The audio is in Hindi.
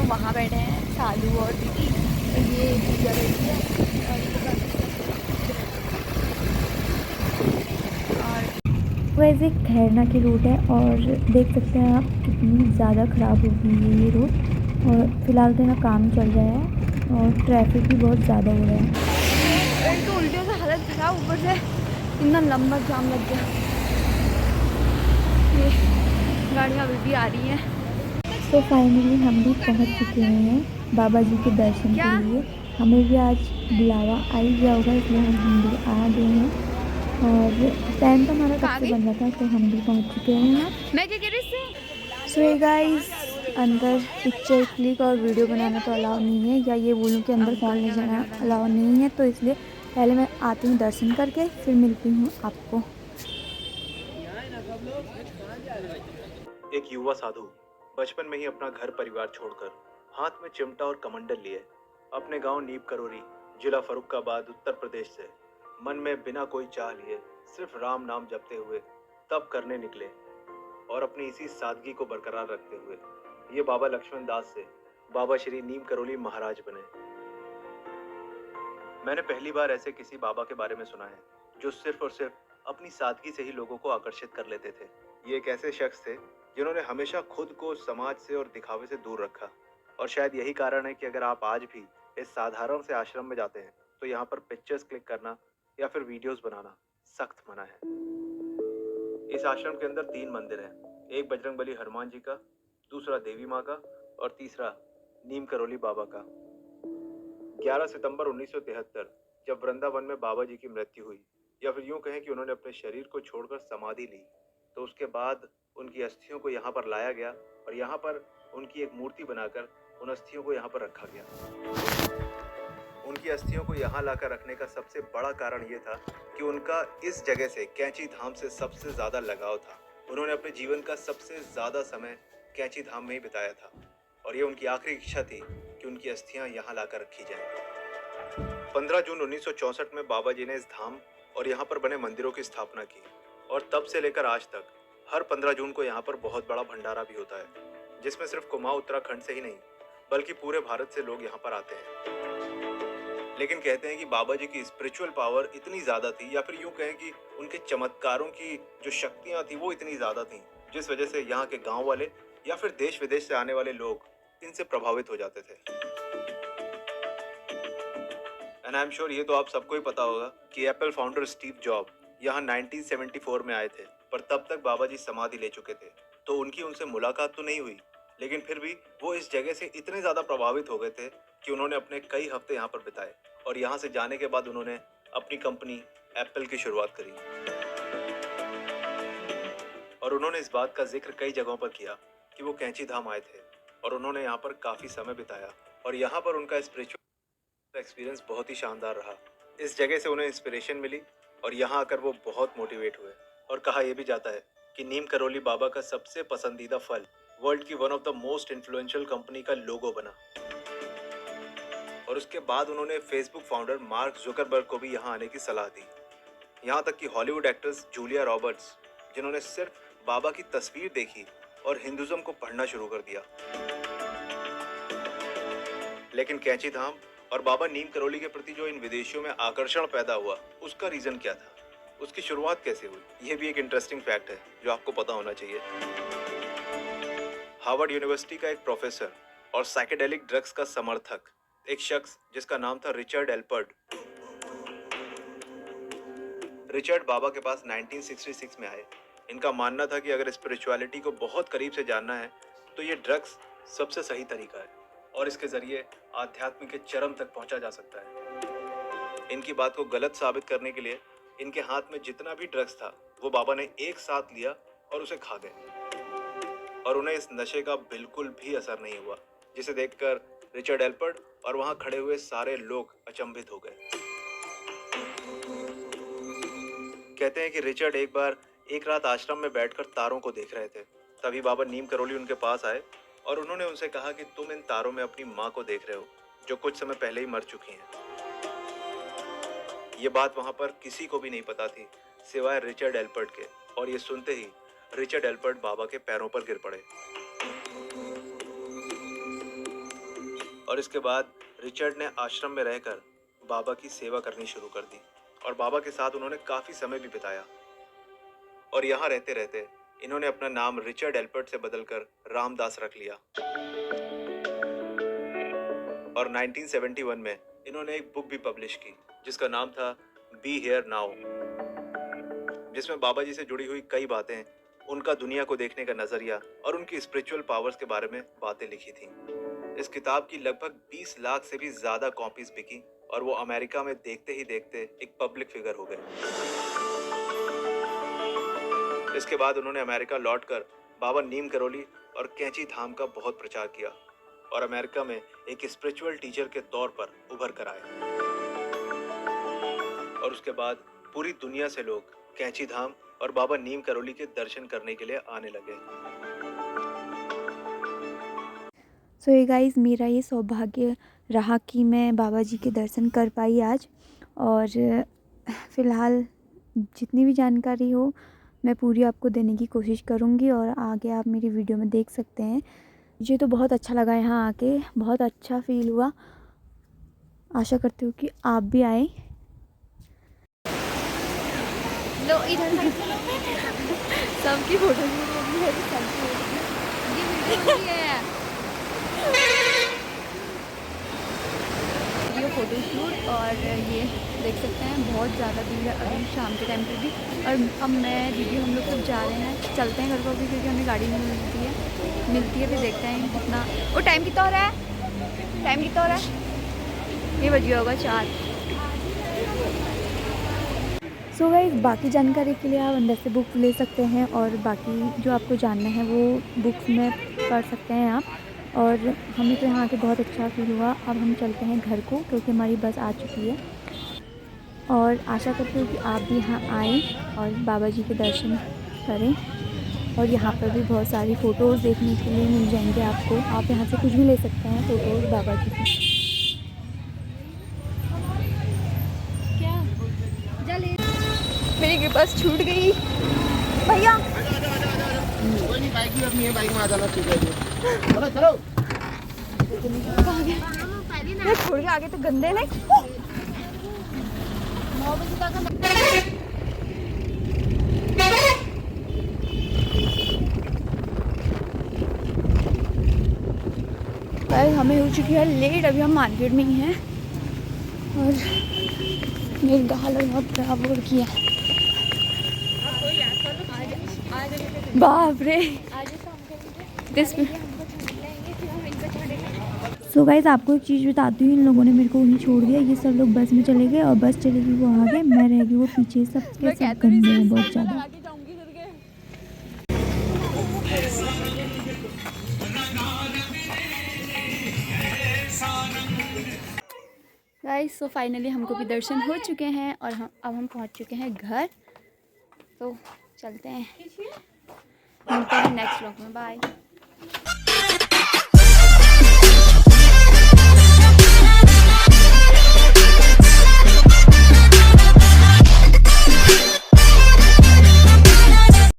वहाँ बैठे हैं सालू और दीदी, और ये पूजा बैठी है और ये और वैसे खैरना की रूट है और देख सकते हैं आप कितनी ज़्यादा ख़राब हो गई है ये रूट। और फिलहाल तो यहाँ काम चल रहा है और ट्रैफिक भी बहुत ज़्यादा हो रहा है। एक तो उल्टियों से हालत ख़राब, ऊपर से इतना लंबा जाम लग गया। ये गाड़ियाँ अभी भी आ रही हैं। तो फाइनली हम भी पहुंच चुके हैं बाबा जी के दर्शन के लिए। हमें भी आज बुलावा आ ही गया होगा, इसलिए हम भी आ गए हैं। और प्लान तो हमारा कब से बन रहा था, तो हम भी पहुंच चुके हैं यहाँ। मैं क्या कह रही थी, सो ये गाइस, अंदर पिक्चर क्लिक और वीडियो बनाना तो अलाउ नहीं है, या ये बोलूँ कि अंदर फ़ोन ले जाना अलाउ नहीं है। तो इसलिए पहले मैं आती हूँ दर्शन करके, फिर मिलती हूँ आपको। एक युवा साधु बचपन में ही अपना घर परिवार छोड़कर हाथ में चिमटा और कमंडल लिए अपने गांव नीम करोरी, जिला फर्रुखाबाद, उत्तर प्रदेश से मन में बिना कोई चाह लिए सिर्फ राम नाम जपते हुए तप करने निकले। और अपनी इसी सादगी को बरकरार रखते हुए ये बाबा लक्ष्मण दास से बाबा श्री नीम करोली महाराज बने। मैंने पहली बार ऐसे किसी बाबा के बारे में सुना है जो सिर्फ और सिर्फ अपनी सादगी से ही लोगों को आकर्षित कर लेते थे। ये एक ऐसे शख्स थे जिन्होंने हमेशा खुद को समाज से और दिखावे से दूर रखा। और शायद यही कारण है कि अगर आप आज भी इस साधारण से आश्रम में जाते हैं तो यहाँ पर पिक्चर्स क्लिक करना या फिर वीडियोस बनाना सख्त मना है। इस आश्रम के अंदर 3 मंदिर हैं, एक बजरंगबली हनुमान जी का, दूसरा देवी माँ का और तीसरा नीम करोली बाबा का। 11 सितंबर 1973 जब वृंदावन में बाबा जी की मृत्यु हुई, या फिर यूं कहें कि उन्होंने अपने शरीर को छोड़कर समाधि ली, तो उसके बाद उनकी अस्थियों को यहाँ पर लाया गया और यहाँ पर उनकी एक मूर्ति बनाकर उन अस्थियों को यहाँ पर रखा गया। उनकी अस्थियों को यहाँ लाकर रखने का सबसे बड़ा कारण ये था कि उनका इस जगह से कैंची धाम से सबसे ज्यादा लगाव था। उन्होंने अपने जीवन का सबसे ज्यादा समय कैंची धाम में ही बिताया था और ये उनकी आखिरी इच्छा थी कि उनकी अस्थियां यहाँ लाकर रखी जाएं। 15 जून 1964 में बाबा जी ने इस धाम और यहाँ पर बने मंदिरों की स्थापना की और तब से लेकर आज तक हर 15 जून को यहाँ पर बहुत बड़ा भंडारा भी होता है, जिसमें सिर्फ कुमाऊं उत्तराखंड से ही नहीं बल्कि पूरे भारत से लोग यहाँ पर आते हैं। लेकिन कहते हैं कि बाबा जी की स्पिरिचुअल पावर इतनी ज्यादा थी, या फिर यूं कहें कि उनके चमत्कारों की जो शक्तियां थी वो इतनी ज्यादा थी, जिस वजह से यहाँ के गांव वाले या फिर देश विदेश से आने वाले लोग इनसे प्रभावित हो जाते थे। एंड आई एम श्योर ये तो आप सबको ही पता होगा कि एप्पल फाउंडर स्टीव जॉब यहाँ 1974 में आए थे, पर तब तक बाबा जी समाधि ले चुके थे, तो उनकी उनसे मुलाकात तो नहीं हुई। लेकिन फिर भी वो इस जगह से इतने ज्यादा प्रभावित हो गए थे कि उन्होंने अपने कई हफ्ते यहाँ पर बिताए और यहाँ से जाने के बाद उन्होंने अपनी कंपनी एप्पल की शुरुआत करी। और उन्होंने इस बात का जिक्र कई जगहों पर किया कि वो कैंची धाम आए थे और उन्होंने यहाँ पर काफी समय बिताया और यहाँ पर उनका स्पिरिचुअल एक्सपीरियंस बहुत ही शानदार रहा। इस जगह से उन्हें इंस्पिरेशन मिली और यहाँ आकर वो बहुत मोटिवेट हुए। और कहा यह भी जाता है कि नीम करोली बाबा का सबसे पसंदीदा फल वर्ल्ड की one of the most influential company का लोगो बना। और उसके बाद उन्होंने फेसबुक फाउंडर मार्क जुकरबर्ग को भी यहाँ आने की सलाह दी। यहाँ तक कि हॉलीवुड एक्ट्रेस जूलिया रॉबर्ट्स, जिन्होंने सिर्फ बाबा की तस्वीर देखी और हिंदुज्म को पढ़ना शुरू कर दिया। लेकिन कैंची धाम और बाबा नीम करोली के प्रति जो इन विदेशियों में आकर्षण पैदा हुआ, उसका रीजन क्या था, उसकी शुरुआत कैसे हुई, यह भी एक इंटरेस्टिंग फैक्ट है जो आपको पता होना चाहिए। हार्वर्ड यूनिवर्सिटी का एक प्रोफेसर और साइकेडेलिक ड्रग्स का समर्थक, एक शख्स जिसका नाम था रिचर्ड एल्पर्ड। रिचर्ड बाबा के पास 1966 में आए। इनका मानना था कि अगर स्पिरिचुअलिटी को बहुत करीब से जानना है तो ये ड्रग्स सबसे सही तरीका है और इसके जरिए आध्यात्म के चरम तक पहुंचा जा सकता है। इनकी बात को गलत साबित करने के लिए इनके हाथ में जितना भी ड्रग्स था वो बाबा ने एक साथ लिया और उसे खा गए और उन्हें इस नशे का बिल्कुल भी असर नहीं हुआ, जिसे देखकर रिचर्ड एल्पर्ड और वहां खड़े हुए सारे लोग अचंभित हो गए। कहते हैं कि रिचर्ड एक रात आश्रम में बैठकर तारों को देख रहे थे। तभी बाबा नीम करोली उनके पास आए और उन्होंने उनसे कहा कि तुम इन तारों में अपनी माँ को देख रहे हो जो कुछ समय पहले ही मर चुकी हैं। ये बात वहां पर किसी को भी नहीं पता थी सिवाय रिचर्ड एल्पर्ड के, और ये सुनते ही रिचर्ड एल्पर्ड बाबा के पैरों पर गिर पड़े। और इसके बाद रिचर्ड ने आश्रम में रहकर बाबा की सेवा करनी शुरू कर दी और बाबा के साथ उन्होंने काफी समय भी बिताया। और यहाँ रहते रहते इन्होंने अपना नाम रिचर्ड एल्पर्ट से बदलकर रामदास रख लिया। और 1971 में इन्होंने एक बुक भी पब्लिश की जिसका नाम था बी हियर नाउ, जिसमें बाबा जी से जुड़ी हुई कई बातें, उनका दुनिया को देखने का नजरिया और उनकी स्पिरिचुअल पावर्स के बारे में बातें लिखी थी। इस किताब की लगभग 20 लाख से भी ज्यादा कॉपीज बिकी और वो अमेरिका में देखते ही देखते एक पब्लिक फिगर हो गए। इसके बाद उन्होंने अमेरिका लौटकर बाबा नीम करोली और कैंची धाम का बहुत प्रचार किया और अमेरिका में एक स्पिरिचुअल टीचर के तौर पर उभर कर आए। और उसके बाद पूरी दुनिया से लोग कैंची धाम और बाबा नीम करोली के दर्शन करने के लिए आने लगे। सो ये गाइस, मेरा ये सौभाग्य रहा कि मैं बाबा जी के दर्शन कर पाई आज। और फ़िलहाल जितनी भी जानकारी हो मैं पूरी आपको देने की कोशिश करूँगी और आगे आप मेरी वीडियो में देख सकते हैं। मुझे तो बहुत अच्छा लगा यहाँ आके, बहुत अच्छा फील हुआ। आशा करती हूँ कि आप भी आए। लो इधर सबकी फोटो शूट हो रही है, ये वीडियो है, ये फोटो शूट। और ये देख सकते हैं बहुत ज़्यादा भीड़ है अभी शाम के टाइम पे भी। और अब मैं दीदी हम लोग सब जा रहे हैं, चलते हैं घर को अभी क्योंकि हमें गाड़ी नहीं मिलती है। फिर देखते हैं कितना वो टाइम कितना हो रहा है, टाइम कितना हो रहा है, ये बज गया होगा 4। सो गाइस, बाकी जानकारी के लिए आप अंदर से बुक ले सकते हैं और बाकी जो आपको जानना है वो बुक्स में पढ़ सकते हैं आप। और हमें तो यहाँ आके बहुत अच्छा फील हुआ। अब हम चलते हैं घर को क्योंकि हमारी बस आ चुकी है। और आशा करती हूँ कि आप भी यहाँ आएँ और बाबा जी के दर्शन करें। और यहाँ पर भी बहुत सारी फ़ोटोज़ देखने के लिए मिल जाएंगे आपको। आप यहाँ से कुछ भी ले सकते हैं फ़ोटोज़ बाबा जी की। मेरी बस छूट गई भैया। कोई नहीं, बाइक भी अपनी है, बाइक में आ जाना। ठीक है, चलो चलो। छोड़ के आगे तो गंदे नहीं। हमें हो चुकी है लेट, अभी हम मार्केट में ही हैं और मेरी गाल बहुत खराब हो रखी है। बाप रे। सो गाइस, आपको एक चीज़ बताती हूँ, इन लोगों ने मेरे को वहीं छोड़ दिया। ये सब लोग बस में चले गए और बस चलेगी वो आगे, मैं रह गई वो पीछे। सब के सब गंदे हैं बहुत ज़्यादा। गाइस, सो फाइनली हमको भी दर्शन हो चुके हैं और अब हम पहुंच चुके हैं घर। तो चलते हैं, मिलते हैं नेक्स्ट व्लॉग में। बाय।